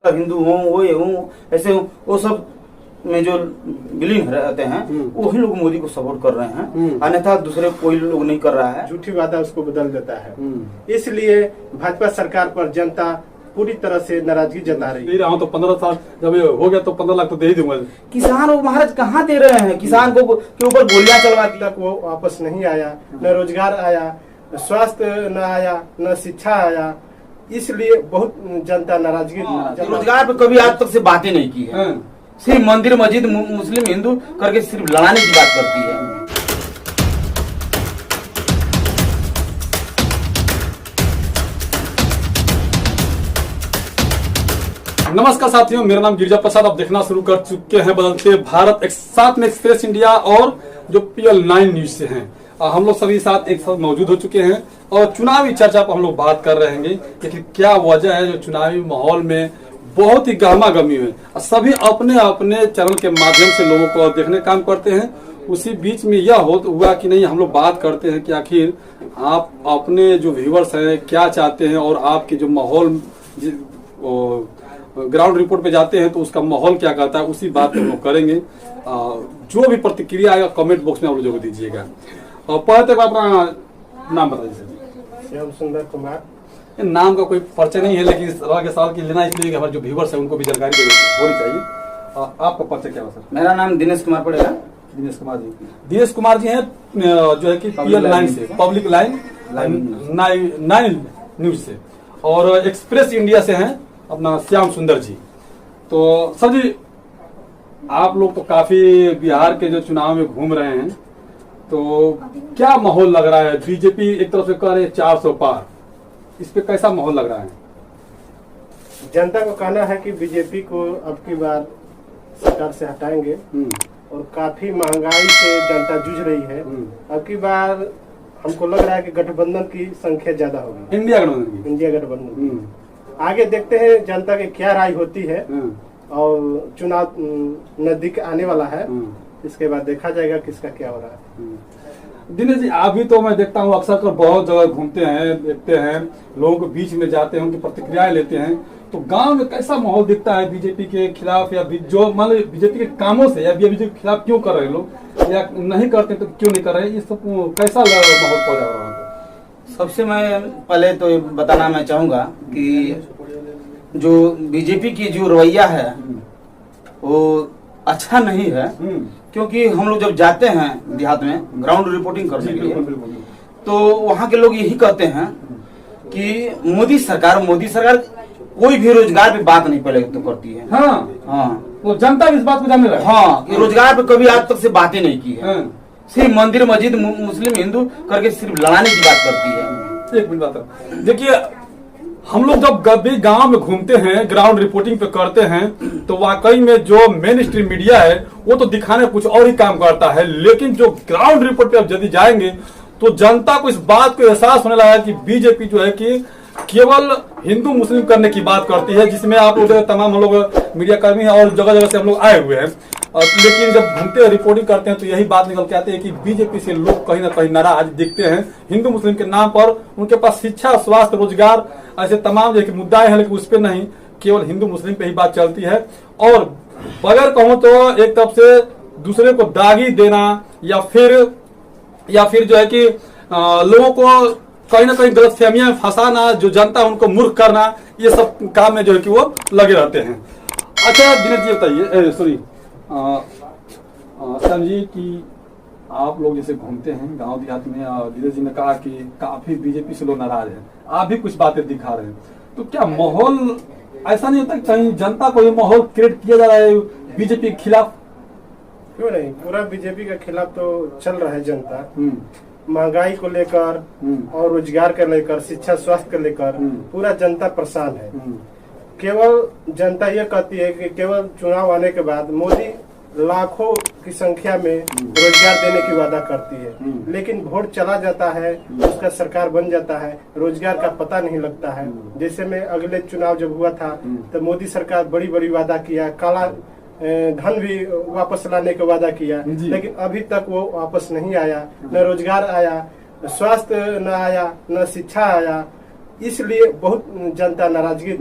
हिंदू हूँ वो ये हूँ ऐसे हूँ, वो सब में जो विलीन रहते हैं वही लोग मोदी को सपोर्ट कर रहे हैं, अन्यथा दूसरे कोई लोग नहीं कर रहा है। झूठी वादा उसको बदल देता है। इसलिए भाजपा सरकार पर जनता पूरी तरह से नाराजगी जता रही है। दे रहा हूं तो 15 साल जब ये हो गया तो 15 लाख तो दे ही दूंगा। किसान वो महाराज कहाँ दे रहे हैं, किसान को के ऊपर गोलियां चलवा दी। तक वो वापस नहीं आया, न रोजगार आया, न स्वास्थ्य न आया, न शिक्षा आया। इसलिए बहुत जनता नाराजगी। रोजगार पे कभी आज तक से बातें नहीं की है, सिर्फ मंदिर मस्जिद मुस्लिम हिंदू करके सिर्फ लड़ाने की बात करती है। नमस्कार साथियों, मेरा नाम गिरिजा प्रसाद। आप देखना शुरू कर चुके हैं बदलते भारत एक साथ में एक्सप्रेस इंडिया और जो PL9 न्यूज से हैं। हम लोग सभी साथ एक साथ मौजूद हो चुके हैं और चुनावी चर्चा पर हम लोग बात कर रहे हैं कि क्या वजह है जो चुनावी माहौल में बहुत ही गहमा गहमी है। सभी अपने अपने चैनल के माध्यम से लोगों को देखने का काम करते हैं। उसी बीच में यह हुआ कि नहीं, हम लोग बात करते हैं कि आखिर आप अपने जो व्यूवर्स हैं क्या चाहते हैं और आपके जो माहौल ग्राउंड रिपोर्ट पे जाते हैं तो उसका माहौल क्या कहता है, उसी बात पे हम लोग करेंगे। जो भी प्रतिक्रिया आएगा कमेंट बॉक्स में आप लोग जरूर दीजिएगा। और पहले तक अपना नाम बता दीजिए। श्याम सुंदर कुमार। नाम का कोई परिचय नहीं है, लेकिन सवाल के सवाल की लेना इसलिए कि हमारे जो व्यूवर्स है उनको भी जानकारी होनी चाहिए। आपका परिचय क्या है सर? मेरा नाम दिनेश कुमार पड़ेगा। दिनेश कुमार जी। दिनेश कुमार जी हैं जो है कि PL9 से, पब्लिक लाइन 9 न्यूज से, और एक्सप्रेस इंडिया से हैं अपना श्याम सुंदर जी। तो सर जी, आप लोग तो काफी बिहार के जो चुनाव में घूम रहे हैं, तो क्या माहौल लग रहा है? बीजेपी एक तरफ से कह रहे हैं 400 पार, इस पे कैसा माहौल लग रहा है? जनता को कहना है कि बीजेपी को अब की बार सरकार से हटाएंगे और काफी महंगाई से जनता जूझ रही है। अब की बार हमको लग रहा है कि गठबंधन की संख्या ज्यादा होगी, इंडिया गठबंधन की। इंडिया गठबंधन। आगे देखते हैं जनता की क्या राय होती है, और चुनाव नजदीक आने वाला है, इसके बाद देखा जाएगा किसका क्या हो रहा है। दिनेश जी, अभी तो मैं देखता हूँ अक्सर कर बहुत जगह घूमते हैं, देखते हैं लोगों के बीच में जाते हैं, उनकी प्रतिक्रियाएं लेते हैं, तो गांव में कैसा माहौल दिखता है बीजेपी के खिलाफ, या जो मान लो बीजेपी के कामों से, या बीजेपी के खिलाफ क्यों कर रहे हैं लोग, या नहीं करते तो क्यों नहीं कर रहे, ये सब कैसा माहौल पड़ रहा है? सबसे मैं पहले तो बताना मैं चाहूंगा कि जो बीजेपी की जो रवैया है वो अच्छा नहीं है, क्योंकि हम लोग जब जाते हैं देहात में ग्राउंड रिपोर्टिंग करने के लिए, तो वहाँ के लोग यही कहते हैं कि मोदी सरकार कोई भी रोजगार पे बात नहीं पहले तो करती है। हाँ, वो जनता भी इस बात को जानने लगे। हाँ, कि रोजगार पे कभी आज तक से बातें नहीं की है, सिर्फ मंदिर मस्जिद मुस्लिम हिंदू करके सिर्फ लड़ाने की बात करती है। एक मिनट बात, देखिए हम लोग जब कभी गांव में घूमते हैं, ग्राउंड रिपोर्टिंग पे करते हैं, तो वाकई में जो मेन स्ट्रीम मीडिया है वो तो दिखाने कुछ और ही काम करता है, लेकिन जो ग्राउंड रिपोर्ट पे अब यदि जाएंगे तो जनता को इस बात को एहसास होने लगा कि बीजेपी जो है कि केवल हिंदू मुस्लिम करने की बात करती है, जिसमें आप लोग तमाम हम लोग मीडिया कर्मी हैं और जगह जगह से हम लोग आए हुए हैं। लेकिन जब घूमते रिपोर्टिंग करते हैं तो यही बात निकल के आती है कि बीजेपी से लोग कहीं ना कहीं नाराज दिखते हैं हिंदू मुस्लिम के नाम पर। उनके पास शिक्षा, स्वास्थ्य, रोजगार ऐसे तमाम जो मुद्दाएं हैं, लेकिन उस पर नहीं, केवल हिंदू मुस्लिम पे ही बात चलती है। और बगैर कहूं तो एक तरफ से दूसरे को दागी देना, या फिर जो है कि लोगों को कहीं ना कहीं गलत फहमियां में फंसाना, जो जनता उनको मूर्ख करना, ये सब काम में जो है कि वो लगे रहते हैं। अच्छा दिनेश जी बताइए, सॉरी श्याम जी, कि आप लोग जैसे घूमते हैं गांव देहात में, दिनेश जी ने कहा कि काफी बीजेपी से लोग नाराज हैं, आप भी कुछ बातें दिखा रहे हैं, तो क्या माहौल ऐसा नहीं होता कि कहीं जनता को ये माहौल क्रिएट किया जा रहा है बीजेपी के खिलाफ? क्यों नहीं, पूरा बीजेपी के खिलाफ तो चल रहा है जनता। महंगाई को लेकर और रोजगार को लेकर, शिक्षा स्वास्थ्य को लेकर पूरा जनता परेशान है। केवल जनता ये कहती है कि केवल चुनाव आने के बाद मोदी लाखों की संख्या में रोजगार देने की वादा करती है, लेकिन वोट चला जाता है, उसका सरकार बन जाता है, रोजगार का पता नहीं लगता है। जैसे में अगले चुनाव जब हुआ था तो मोदी सरकार बड़ी बड़ी वादा किया, काला धन भी वापस लाने का वादा किया, लेकिन अभी तक वो वापस नहीं आया। न रोजगार आया, स्वास्थ्य न आया, न शिक्षा आया। इसलिए बहुत जनता नाराजगी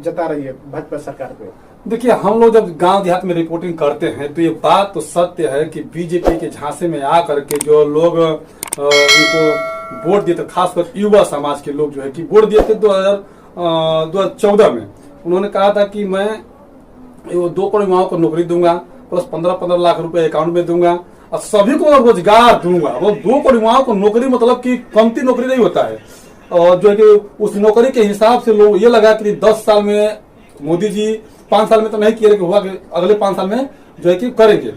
जता रही है भाजपा सरकार पे। देखिए, हम लोग जब गांव देहात में रिपोर्टिंग करते हैं तो ये बात तो सत्य है कि बीजेपी के झांसे में आकर के जो लोग उनको वोट दिए थे, खासकर युवा समाज के लोग जो है कि वोट दिए थे 2014 में, उन्होंने कहा था कि मैं 2 करोड़ युवाओं को नौकरी दूंगा, प्लस 15-15 लाख रुपए अकाउंट में दूंगा और सभी को रोजगार दूंगा। वो 2 करोड़ युवाओं को नौकरी मतलब कि कमती नौकरी नहीं होता है, और जो है कि उस नौकरी के हिसाब से लोग ये लगा कि 10 साल में मोदी जी 5 साल में तो नहीं किया, लेकिन हुआ कि अगले 5 साल में जो है कि करेंगे।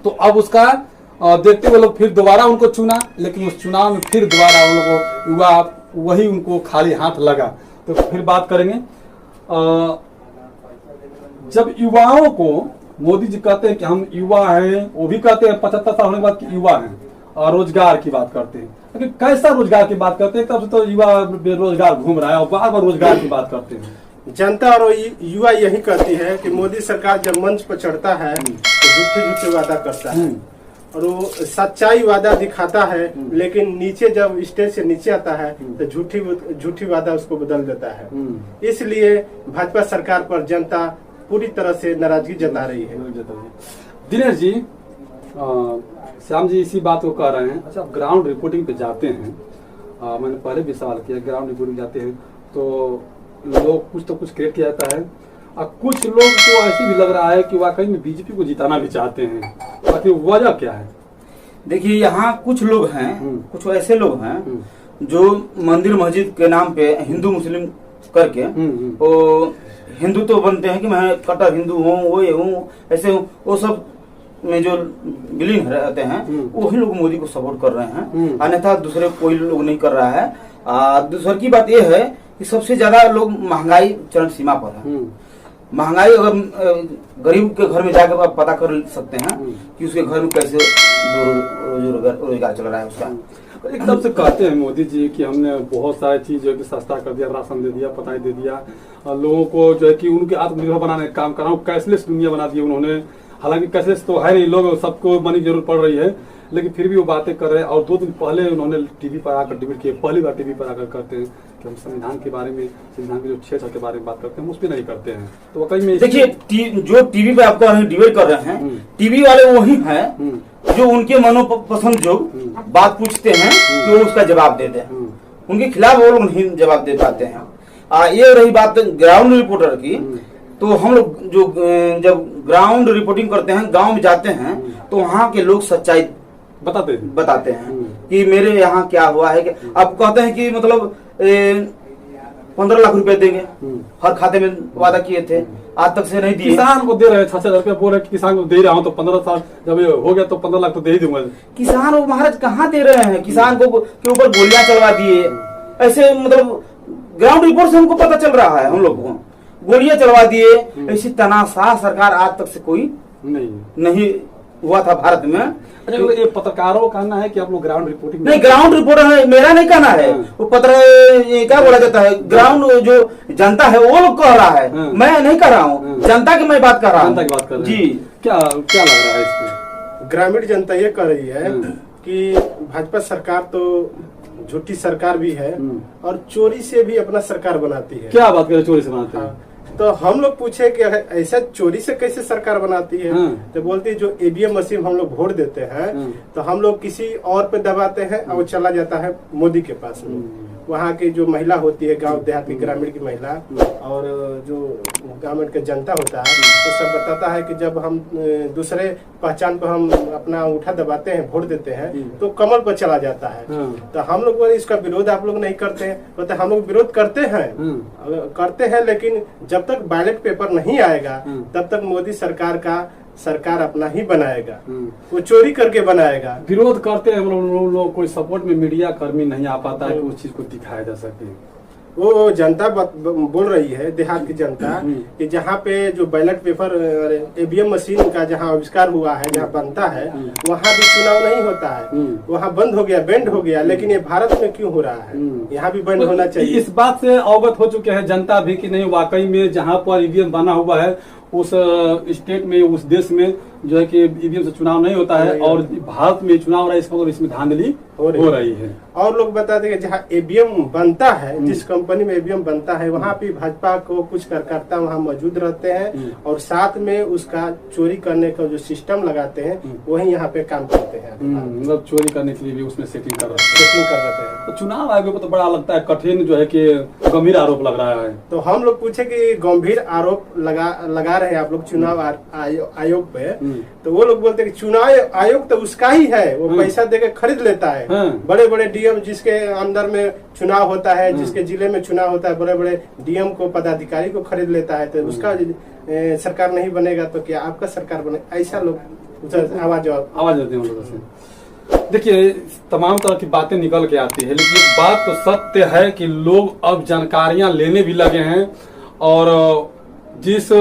तो अब उसका देखते हुए लोग फिर दोबारा उनको चुना, लेकिन उस चुनाव में फिर दोबारा उन लोगों को युवा वही उनको खाली हाथ लगा। तो फिर बात करेंगे, जब युवाओं को मोदी जी कहते हैं कि हम युवा हैं, वो भी कहते हैं 75 साल होने के बाद कि युवा हैं, और रोजगार की बात करते हैं, लेकिन कैसा रोजगार की बात करते हैं? तब से तो युवा बेरोजगार घूम रहा है और बार बार रोजगार की बात करते हैं। जनता और युवा यही कहती है कि मोदी सरकार जब मंच पर चढ़ता है तो झूठे वादा करता है और वो सच्चाई वादा दिखाता है, लेकिन नीचे जब स्टेज से नीचे आता है तो झूठी वादा उसको बदल देता है। इसलिए भाजपा सरकार पर जनता पूरी तरह से नाराजगी जता रही है। दिनेश जी, श्याम जी इसी बात को कह रहे हैं। अच्छा, ग्राउंड रिपोर्टिंग पे जाते हैं, मैंने पहले भी सवाल किया, ग्राउंड रिपोर्टिंग जाते हैं तो लोग कुछ तो कुछ क्रिएट किया जाता है, और कुछ लोग को ऐसी भी लग रहा है कि वाकई में बीजेपी को जिताना भी चाहते हैं। बाकी वजह क्या है? देखिए, यहाँ कुछ लोग हैं, कुछ ऐसे लोग हैं जो मंदिर मस्जिद के नाम पे हिंदू मुस्लिम करके वो हिंदू तो बनते हैं कि मैं कट्टर हिंदू हूँ, वो ये हूँ, ऐसे हूँ, वो सब में जो विलीन रहते हैं वही लोग मोदी को सपोर्ट कर रहे हैं, अन्यथा दूसरे कोई लोग नहीं कर रहा है। दूसरी की बात यह है कि सबसे ज्यादा लोग महंगाई चरम सीमा पर है। महंगाई अगर गरीब के घर में जाकर आप पता कर सकते हैं कि उसके घर में कैसे रोजगार चल रहा है उसका। एकदम से कहते हैं मोदी जी कि हमने बहुत सारी चीज जो है कि सस्ता कर दिया, राशन दे दिया, पताई दे दिया, लोगों को जो है कि उनके आत्मनिर्भर बनाने का काम कर रहा हूँ, कैशलेस दुनिया बना दी उन्होंने। हालांकि कैशलेस तो है नहीं, लोग सबको मनी जरूर पड़ रही है, लेकिन फिर भी वो बातें कर रहे हैं। और 2 दिन पहले उन्होंने टीवी पर आकर डिबेट किए, पहली बार टीवी पर आकर करते हैं कि हम संविधान के बारे में, संविधान के जो 6 के बारे में बात करते हैं, उस पर नहीं करते हैं। तो कहीं में देखिए, जो टीवी पे आपको डिबेट कर रहे हैं, टीवी वाले वही हैं जो उनके मनोपसंद जो बात पूछते हैं कि वो उसका जवाब दे दें, उनके खिलाफ वो लोग नहीं जवाब दे पाते हैं। ये रही बात ग्राउंड रिपोर्टर की, तो हम लोग जो जब ग्राउंड रिपोर्टिंग करते हैं, गांव में जाते हैं, तो वहाँ के लोग सच्चाई बताते हैं कि मेरे यहाँ क्या हुआ है। अब कहते हैं कि मतलब 15 लाख रुपए देंगे, हर खाते में वादा किए थे, आज तक से नहीं दिए। किसान को दे रहे हैं 6,000 रुपया, बोल रहे कि किसान को दे रहा हूँ, तो 15 साल जब ये हो गया तो 15 लाख तो दे ही दूंगा। किसान वो महाराज कहाँ दे रहे हैं? किसान को के ऊपर गोलियां चलवा दिए, ऐसे मतलब ग्राउंड रिपोर्ट से हमको पता चल रहा है, हम लोग को गोलियां चलवा दिए। ऐसी तनाशाह सरकार आज तक से कोई नहीं हुआ था भारत में। तो ये पत्रकारों का कहना है कि आप लोग ग्राउंड रिपोर्टिंग नहीं, ग्राउंड रिपोर्टर है, मेरा नहीं कहना है, वो क्या बोला जाता है, ग्राउंड जो जनता है वो लोग कह रहा है, मैं नहीं कह रहा हूँ, जनता की मैं बात कर रहा हूँ जी। क्या लग रहा है इसमें? ग्रामीण जनता ये कह रही है कि भाजपा सरकार तो झूठी सरकार भी है और चोरी से भी अपना सरकार बनाती है। क्या बात करें, चोरी से बनाते हैं? तो हम लोग पूछे कि ऐसा चोरी से कैसे सरकार बनाती है, तो बोलती है जो ईवीएम मशीन हम लोग वोट देते हैं तो हम लोग किसी और पे दबाते हैं और वो चला जाता है मोदी के पास में। वहाँ की जो महिला होती है, गांव देहात की ग्रामीण की महिला और जो ग्रामीण का जनता होता है, तो सब बताता है कि जब हम दूसरे पहचान पर हम अपना अंगूठा दबाते हैं, वोट देते हैं, तो कमल पर चला जाता है। तो हम लोग इसका विरोध आप लोग नहीं करते हैं, तो हम लोग विरोध करते हैं, लेकिन जब तक बैलेट पेपर नहीं आएगा तब तक मोदी सरकार अपना ही बनाएगा, वो चोरी करके बनाएगा। विरोध करते हैं लोग, कोई सपोर्ट में मीडिया कर्मी नहीं आ पाता है कि उस चीज को दिखाया जा सके। वो जनता बोल रही है, देहात की जनता, कि जहाँ पे जो बैलेट पेपर ईवीएम मशीन का जहाँ आविष्कार हुआ है, जहाँ बनता है, वहाँ भी चुनाव नहीं होता है, वहाँ बंद हो गया, बैंड हो गया, लेकिन ये भारत में क्यों हो रहा है? यहाँ भी बैंड होना चाहिए। इस बात से अवगत हो चुके हैं जनता भी कि नहीं, वाकई में जहाँ पर ईवीएम बना हुआ है उस स्टेट में, उस देश में जो है कि ईवीएम से चुनाव नहीं होता है और भारत में चुनाव हो रहा है, इसका मतलब इसमें धांधली हो रही है। और लोग बताते हैं कि जहाँ ईवीएम बनता है, जिस कंपनी में ईवीएम बनता है, वहाँ पे भाजपा को कुछ कार्यकर्ता वहाँ मौजूद रहते हैं और साथ में उसका चोरी करने का जो सिस्टम लगाते हैं वही यहाँ पे काम करते हैं। मतलब चोरी करने के लिए भी उसमें सेटिंग कर रहे हैं। तो चुनाव आयोग को तो बड़ा लगता है कठिन जो है कि गंभीर आरोप लग रहा है। तो हम लोग पूछे कि गंभीर आरोप लगा रहे हैं आप लोग चुनाव आयोग पे, तो वो लोग बोलते हैं कि चुनाव आयोग तो उसका ही है, वो पैसा देके खरीद लेता है। बड़े बड़े डीएम जिसके अंदर में चुनाव होता है, जिसके जिले में चुनाव होता है, बड़े बड़े डीएम को, पदाधिकारी को खरीद लेता है, तो उसका सरकार नहीं बनेगा तो क्या आपका सरकार बनेगा? ऐसा लोग आवाज देते हैं लोगों से। देखिए तमाम तरह की बातें निकल के आती है, लेकिन बात तो सत्य है कि लोग अब जानकारियां लेने भी लगे हैं और जिस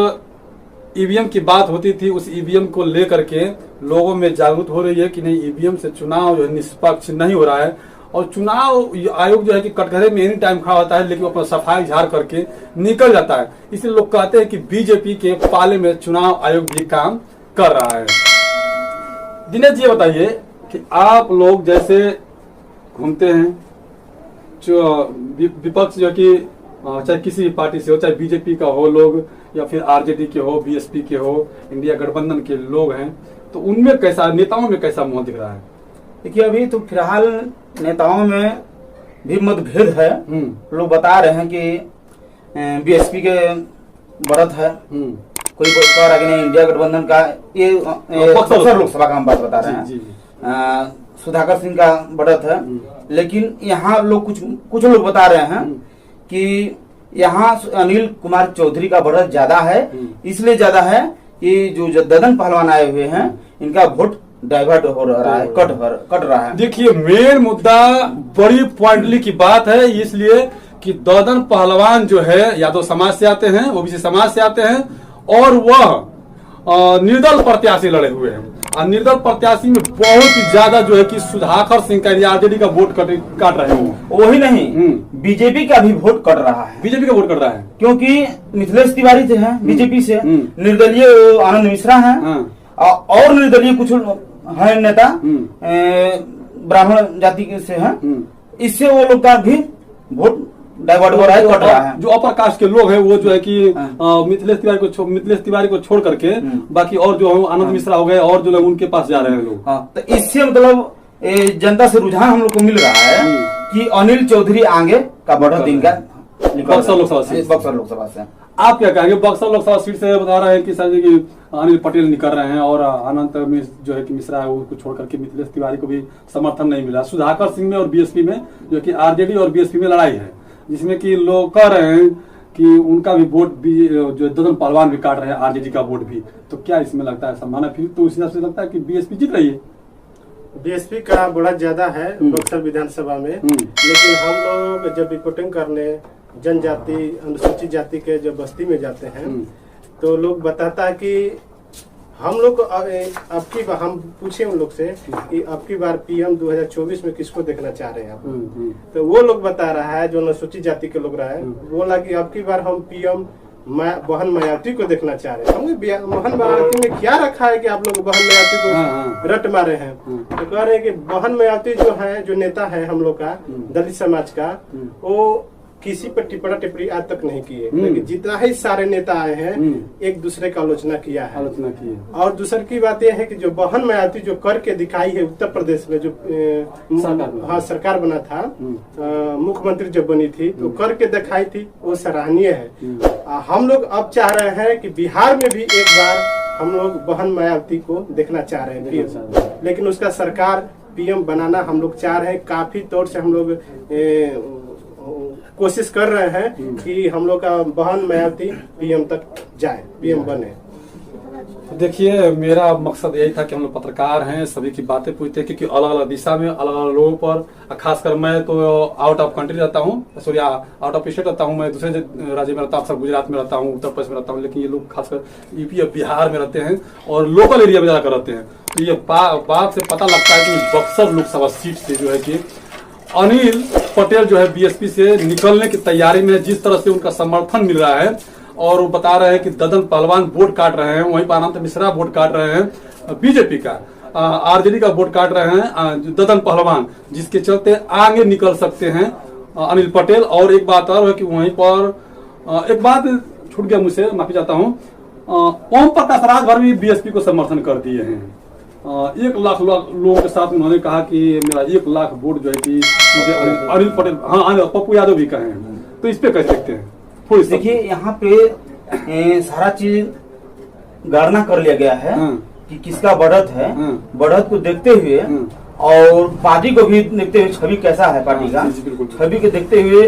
ईवीएम की बात होती थी उस ईवीएम को लेकर के लोगों में जागरूक हो रही है कि नहीं, ईवीएम से चुनाव जो है निष्पक्ष नहीं हो रहा है। और चुनाव आयोग जो है कि कटघरे में एनी टाइम खड़ा होता है, लेकिन अपना सफाई झाड़ करके निकल जाता है। इसलिए लोग कहते हैं कि बीजेपी के पाले में चुनाव आयोग भी काम कर रहा है। दिनेश जी बताइए कि आप लोग जैसे घूमते हैं, विपक्ष जो कि चाहे किसी भी पार्टी से हो, चाहे बीजेपी का हो लोग या फिर आरजेडी के हो, बीएसपी के हो, इंडिया गठबंधन के लोग हैं, तो उनमें कैसा, नेताओं में कैसा मुंह दिख रहा है? देखिए अभी तो फिलहाल नेताओं में भी मतभेद है। लोग बता रहे हैं कि बीएसपी के बढ़त है, कोई कह रहा है कि नहीं इंडिया गठबंधन का, ये बक्सर लोकसभा का हम बात बता रहे हैं, सुधाकर सिंह का बढ़त है। लेकिन यहाँ लोग कुछ लोग बता रहे हैं कि यहाँ अनिल कुमार चौधरी का बढ़त ज्यादा है। इसलिए ज्यादा है कि जो ददन पहलवान आए हुए हैं इनका वोट डाइवर्ट हो रहा है, कट रहा है। देखिए मेन मुद्दा बड़ी पॉइंटली की बात है, इसलिए कि ददन पहलवान जो है यादव समाज से आते हैं, ओबीसी समाज से आते हैं और वह निर्दल प्रत्याशी लड़े हुए हैं। और निर्दल प्रत्याशी में बहुत ही ज्यादा जो है कि सुधाकर सिंह का आरजेडी का वोट काट रहे हैं। वही नहीं, बीजेपी का भी वोट कट रहा है। बीजेपी का वोट कट रहा है क्योंकि मिथिलेश तिवारी थे हैं बीजेपी से, निर्दलीय आनंद मिश्रा हैं और निर्दलीय कुछ है नेता ब्राह्मण जाति से हैं। इससे वो लोग का भी वोट डाइवर्ट हो रहा है, कट रहा है। जो अपर कास्ट के लोग हैं वो जो है कि मिथिलेश तिवारी को छोड़ करके बाकी और जो आनंद मिश्रा हो गए और जो लोग उनके पास जा रहे हैं लोग। तो इससे मतलब जनता से रुझान हम लोग को मिल रहा है कि अनिल चौधरी आगे का बढ़त इनका बक्सर लोकसभा से। आप क्या कहेंगे? बक्सर लोकसभा सीट से बता रहे हैं कि सर जी की अनिल पटेल निकल रहे हैं और अनंत जो है कि मिश्रा है उनको छोड़ करके मिथिलेश तिवारी को भी समर्थन नहीं मिला। सुधाकर सिंह में और बीएसपी में जो कि आरजेडी और बीएसपी में लड़ाई है, जिसमें कि लोग कह रहे हैं कि उनका भी वोट भी जो ददन पहलवान भी काट रहे हैं, आरजेडी का वोट भी। तो क्या इसमें लगता है सम्मान? फिर तो उस हिसाब से लगता है कि बीएसपी जीत रही है। बीएसपी का बड़ा ज्यादा है बक्सर विधानसभा में, लेकिन हम लोग जब रिपोर्टिंग करने जनजाति अनुसूचित जाति के जब बस्ती में जाते हैं तो लोग बताता है कि हम लोग अब की बार हम पूछे उन लोग से कि अब की बार पीएम 2024 में किसको देखना चाह रहे हैं आप, तो वो लोग बता रहा है जो अनुसूचित जाति के लोग रहा है, बोला कि अब की बार हम पीएम बहन मायावती को देखना चाह रहे हैं। हमने बहन मायावती में क्या रखा है कि आप लोग बहन मायावती को रट मारे हैं? तो कह रहे हैं कि बहन मायावती जो है, जो नेता है हम लोग का दलित समाज का, वो किसी पर टिप्पणी टिप्पणी आज तक नहीं किए, लेकिन जितना ही सारे नेता आए हैं एक दूसरे का आलोचना किया है। और दूसरी की बात यह है कि जो बहन मायावती जो करके दिखाई है उत्तर प्रदेश में, जो सरकार बना था, मुख्यमंत्री जब बनी थी तो करके दिखाई थी, वो सराहनीय है। हम लोग अब चाह रहे हैं कि बिहार में भी एक बार हम लोग बहन मायावती को देखना चाह रहे हैं, लेकिन उसका सरकार पीएम बनाना हम लोग चाह रहे हैं। काफी तौर से हम लोग कोशिश कर रहे हैं कि हम लोग का बहन मायावती पीएम तक जाए, पीएम बने। देखिए मेरा मकसद यही था कि हम लोग पत्रकार हैं, सभी की बातें पूछते हैं, क्योंकि अलग अलग दिशा में अलग अलग लोगों पर, खासकर मैं तो आउट ऑफ कंट्री रहता हूँ, सॉरी आउट ऑफ स्टेट रहता हूँ, मैं दूसरे राज्य में रहता हूँ, गुजरात में रहता हूँ, उत्तर प्रदेश में रहता हूँ, लेकिन ये लोग खासकर यूपी और बिहार में रहते हैं और लोकल एरिया में ज्यादा रहते हैं। तो ये बात से पता लगता है कि बक्सर लोकसभा सीट से जो है कि अनिल पटेल जो है बीएसपी से निकलने की तैयारी में, जिस तरह से उनका समर्थन मिल रहा है और वो बता रहे हैं कि ददन पहलवान वोट काट रहे हैं, वहीं पर अनंत मिश्रा वोट काट रहे हैं बीजेपी का, आरजेडी का वोट काट रहे हैं ददन पहलवान, जिसके चलते आगे निकल सकते हैं अनिल पटेल। और एक बात और है कि वहीं पर एक बात छूट गया मुझसे, माफी चाहता हूँ, ओम प्रकाश राजभर भी बीएसपी को समर्थन कर दिए हैं। 1 लाख लोगों के साथ उन्होंने कहा कि मेरा 1 लाख वोट जो है कि मुझे अनिल पटेल, हाँ पप्पू यादव भी कहे हैं, तो इस पे कैसे देखते हैं? थोड़ी देखिए यहाँ पे सारा चीज गणना कर लिया गया है कि किसका बढ़त है। बढ़त को देखते हुए और पार्टी को भी देखते हुए, छवि कैसा है पार्टी का, छवि को देखते हुए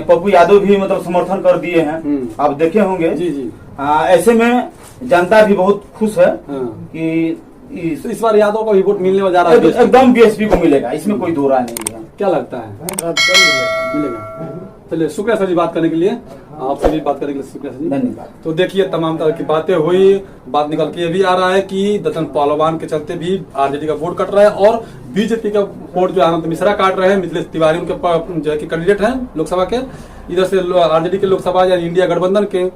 पप्पू यादव भी मतलब समर्थन कर दिए हैं। आप देखे होंगे जी जी। ऐसे में जनता भी बहुत खुश है कि इस बार यादव को भी वोट मिलने जा रहा है, एकदम बीएसपी को मिलेगा, इसमें कोई दो राय नहीं है। क्या लगता है मिलेगा? चलिए, शुक्रिया सर जी बात करने के लिए, आपसे भी बात करने के लिए शुक्रिया सर जी, धन्यवाद। तो देखिए तमाम तरह की बातें हुई, बात निकल के ये भी आ रहा है कि ददन पहलवान के चलते भी आरजेडी का वोट कट रहा है और बीजेपी का वोट जो अनंत मिश्रा काट रहे हैं, मिथिलेश तिवारी उनके जो है कि कैंडिडेट हैं लोकसभा के, इधर से आरजेडी के लोकसभा या इंडिया गठबंधन के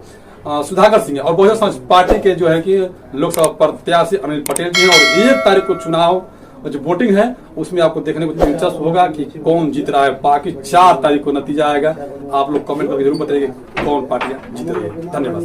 सुधाकर सिंह और बहुजन समाज पार्टी के जो है कि लोकसभा प्रत्याशी अनिल पटेल जी हैं। और 1 तारीख को चुनाव जो वोटिंग है उसमें आपको देखने को दिलचस्प होगा कि कौन जीत रहा है। बाकी 4 तारीख को नतीजा आएगा। आप लोग कमेंट करके जरूर बताइए कौन पार्टियां जीत रही है। धन्यवाद।